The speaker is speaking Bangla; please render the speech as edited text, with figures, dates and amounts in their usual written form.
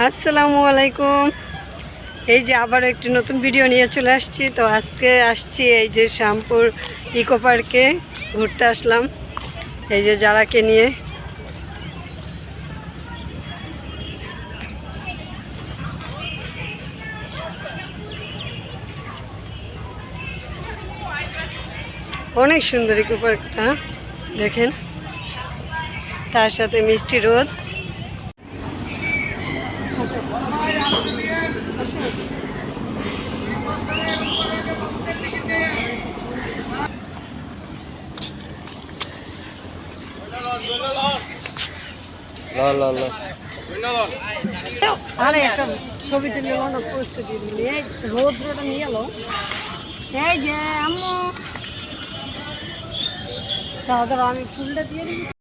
আসসালামু আলাইকুম। এই যে আবার একটি নতুন ভিডিও নিয়ে চলে আসছি। তো আজকে আসছি এই যে শ্যামপুর ইকো পার্কে ঘুরতে আসলাম, এই যে যারাকে নিয়ে। অনেক সুন্দর ইকো পার্কটা, দেখেন, তার সাথে মিষ্টি রোদ। আরে একটা ছবি তুলে না, পোস্ট দিয়ে দিলি, এই রোদ্রটা নিয়ে এলো। এই যে আম্মু, দাদা আমি ফুলটা দিয়ে দিই।